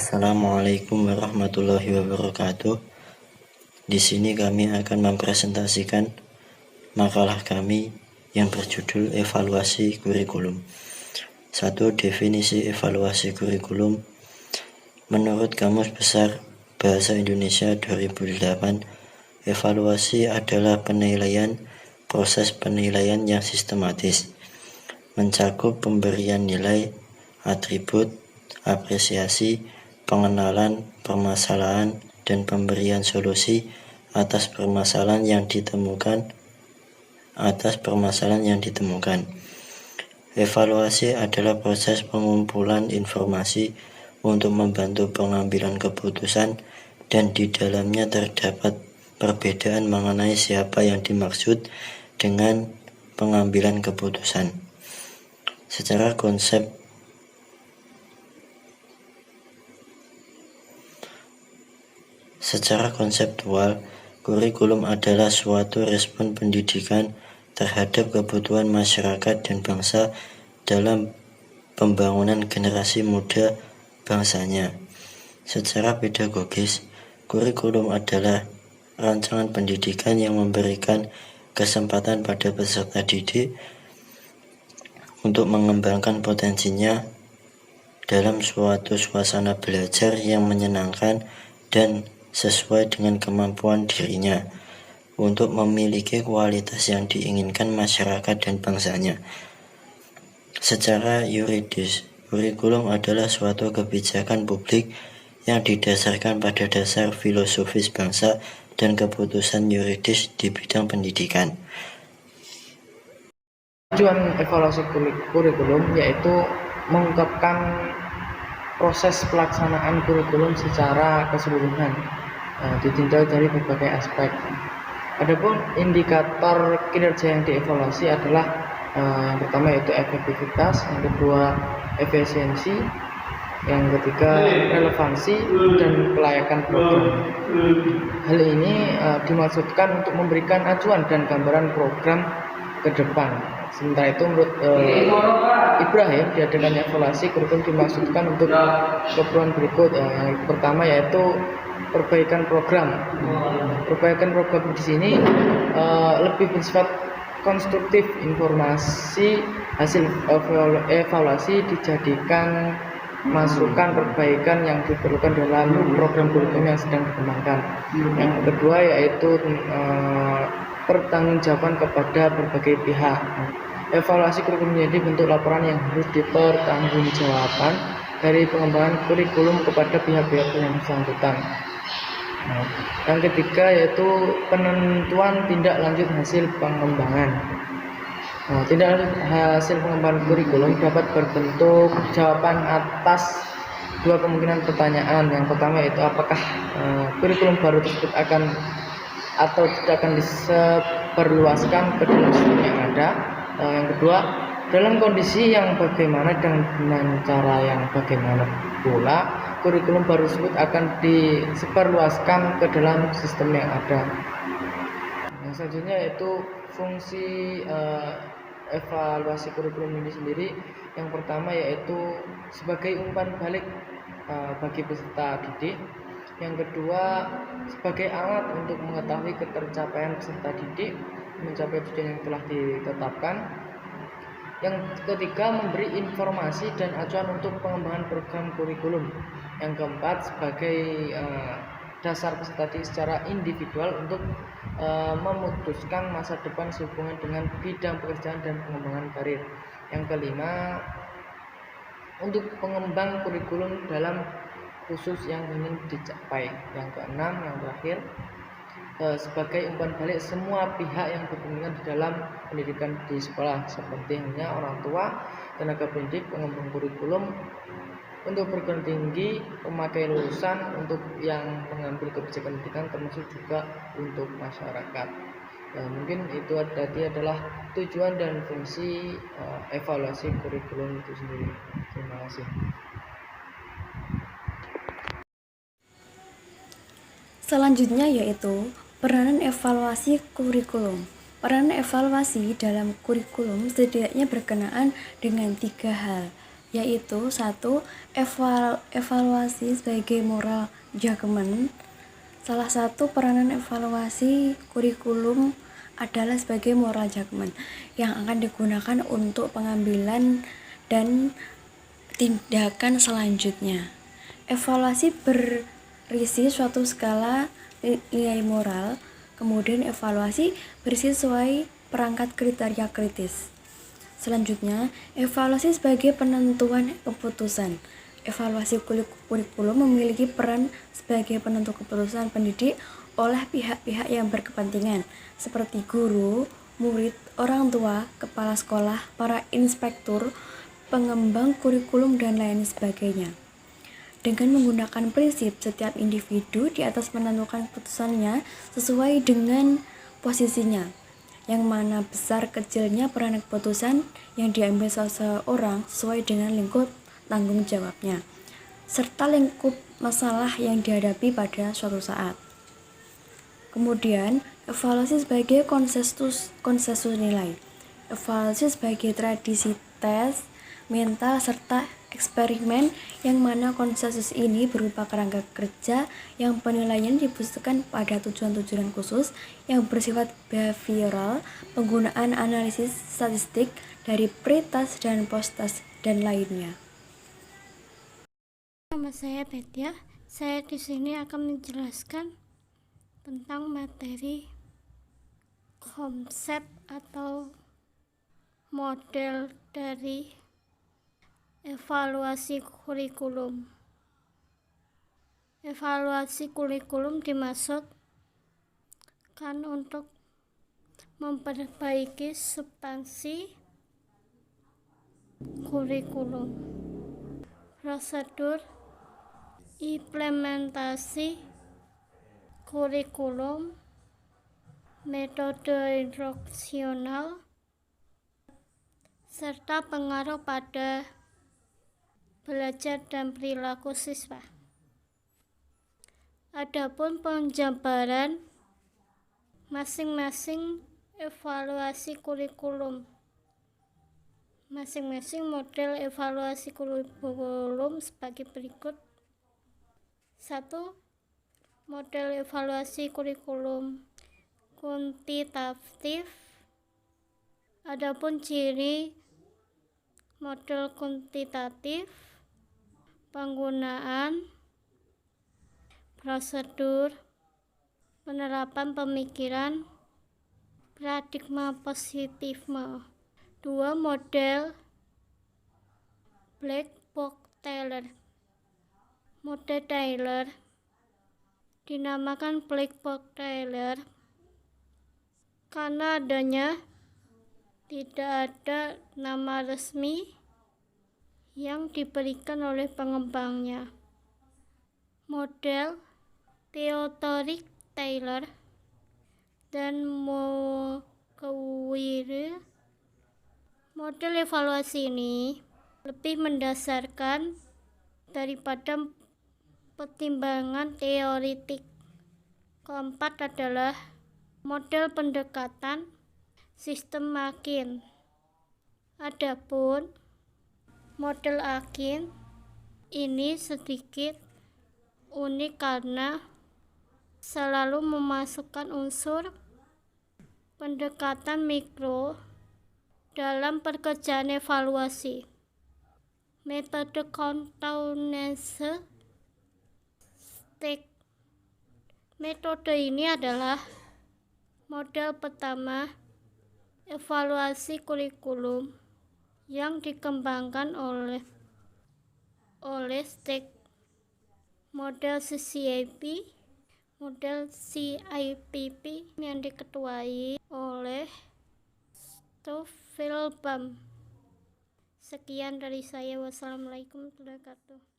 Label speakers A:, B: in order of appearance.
A: Assalamualaikum warahmatullahi wabarakatuh. Di sini kami akan mempresentasikan makalah kami yang berjudul Evaluasi Kurikulum. 1. Definisi evaluasi kurikulum. Menurut Kamus Besar Bahasa Indonesia 2008, evaluasi adalah penilaian, proses penilaian yang sistematis, mencakup pemberian nilai, atribut, apresiasi, pengenalan permasalahan, dan pemberian solusi atas permasalahan yang ditemukan. Evaluasi adalah proses pengumpulan informasi untuk membantu pengambilan keputusan, dan di dalamnya terdapat perbedaan mengenai siapa yang dimaksud dengan pengambilan keputusan. Secara konseptual, kurikulum adalah suatu respon pendidikan terhadap kebutuhan masyarakat dan bangsa dalam pembangunan generasi muda bangsanya. Secara pedagogis, kurikulum adalah rancangan pendidikan yang memberikan kesempatan pada peserta didik untuk mengembangkan potensinya dalam suatu suasana belajar yang menyenangkan dan sesuai dengan kemampuan dirinya untuk memiliki kualitas yang diinginkan masyarakat dan bangsanya. Secara yuridis, kurikulum adalah suatu kebijakan publik yang didasarkan pada dasar filosofis bangsa dan keputusan yuridis di bidang pendidikan.
B: Tujuan evaluasi kurikulum yaitu mengungkapkan proses pelaksanaan kurikulum secara keseluruhan, ditinjau dari berbagai aspek. Adapun indikator kinerja yang dievaluasi adalah yang pertama yaitu efektivitas, yang kedua efisiensi, yang ketiga relevansi dan kelayakan program. Hal ini dimaksudkan untuk memberikan acuan dan gambaran program ke depan. Sementara itu menurut Ibrahim, diadakannya evaluasi kurikulum dimaksudkan untuk keperluan berikut. Yang pertama yaitu perbaikan program. Perbaikan program di sini lebih bersifat konstruktif. Informasi hasil evaluasi dijadikan masukan perbaikan yang diperlukan dalam program kurikulum yang sedang dikembangkan. Yang kedua yaitu pertanggungjawaban kepada berbagai pihak. Evaluasi kurikulum menjadi bentuk laporan yang harus dipertanggungjawabkan dari pengembangan kurikulum kepada pihak-pihak yang bersangkutan. Yang ketiga yaitu penentuan tindak lanjut hasil pengembangan. Tindak lanjut hasil pengembangan kurikulum dapat berbentuk jawaban atas dua kemungkinan pertanyaan. Yang pertama yaitu apakah kurikulum baru tersebut akan atau tidak akan disebarluaskan ke dalam sistem yang ada. Yang kedua, dalam kondisi yang bagaimana dan dengan cara yang bagaimana pula kurikulum baru tersebut akan disebarluaskan ke dalam sistem yang ada. Yang selanjutnya yaitu fungsi evaluasi kurikulum ini sendiri. Yang pertama yaitu sebagai umpan balik bagi peserta didik. Yang kedua sebagai alat untuk mengetahui ketercapaian peserta didik mencapai tujuan yang telah ditetapkan. Yang ketiga memberi informasi dan acuan untuk pengembangan program kurikulum. Yang keempat sebagai dasar peserta didik secara individual untuk memutuskan masa depan sehubungan dengan bidang pekerjaan dan pengembangan karir. Yang kelima untuk pengembang kurikulum dalam khusus yang ingin dicapai. Yang keenam, yang terakhir sebagai umpan balik semua pihak yang berkepentingan di dalam pendidikan di sekolah, seperti halnya orang tua, tenaga pendidik, pengembang kurikulum, untuk perguruan tinggi, pemakai lulusan, untuk yang mengambil kebijakan pendidikan, termasuk juga untuk masyarakat. Mungkin itu tadi adalah tujuan dan fungsi evaluasi kurikulum itu sendiri. Terima kasih.
C: Selanjutnya yaitu peranan evaluasi kurikulum. Peranan evaluasi dalam kurikulum setidaknya berkenaan dengan 3 hal. yaitu satu, evaluasi sebagai moral judgment. Salah satu peranan evaluasi kurikulum adalah sebagai moral judgment yang akan digunakan untuk pengambilan dan tindakan selanjutnya. Evaluasi berisi suatu skala nilai moral, kemudian evaluasi berisi sesuai perangkat kriteria kritis. Selanjutnya, evaluasi sebagai penentuan keputusan. Evaluasi kurikulum memiliki peran sebagai penentu keputusan pendidik oleh pihak-pihak yang berkepentingan, seperti guru, murid, orang tua, kepala sekolah, para inspektur, pengembang kurikulum, dan lain sebagainya. Dengan menggunakan prinsip setiap individu di atas menentukan keputusannya sesuai dengan posisinya, yang mana besar kecilnya peranan keputusan yang diambil seseorang sesuai dengan lingkup tanggung jawabnya, serta lingkup masalah yang dihadapi pada suatu saat. Kemudian, evaluasi sebagai konsensus nilai. Evaluasi sebagai tradisi tes, mental, serta eksperimen yang mana konsensus ini berupa kerangka kerja yang penilaian dipusatkan pada tujuan-tujuan khusus yang bersifat behavioral, penggunaan analisis statistik dari pre-task dan post-task, dan lainnya.
D: Nama saya Betia. Saya di sini akan menjelaskan tentang materi konsep atau model dari evaluasi kurikulum. Evaluasi kurikulum dimaksudkan untuk memperbaiki substansi kurikulum, prosedur implementasi kurikulum, metode instruksional, serta pengaruh pada belajar dan perilaku siswa. Adapun penjabaran masing-masing evaluasi kurikulum. Masing-masing model evaluasi kurikulum sebagai berikut. 1. Model evaluasi kurikulum kuantitatif. Adapun ciri model kuantitatif: penggunaan, prosedur, penerapan pemikiran, paradigma positifisme. 2. Model Black Box Taylor. Model Taylor dinamakan Black Box Taylor karena tidak ada nama resmi yang diberikan oleh pengembangnya. Model Theodoric Taylor dan Moguire. Model evaluasi ini lebih mendasarkan daripada pertimbangan teoritik. Keempat adalah model pendekatan sistem Akin. Adapun model Akin ini sedikit unik karena selalu memasukkan unsur pendekatan mikro dalam pekerjaan evaluasi. Metode Contournance Stick. Metode ini adalah model pertama evaluasi kurikulum yang dikembangkan oleh Stick. Model CIPP yang diketuai oleh Stoffel Bam. Sekian dari saya. Wassalamualaikum warahmatullahi wabarakatuh.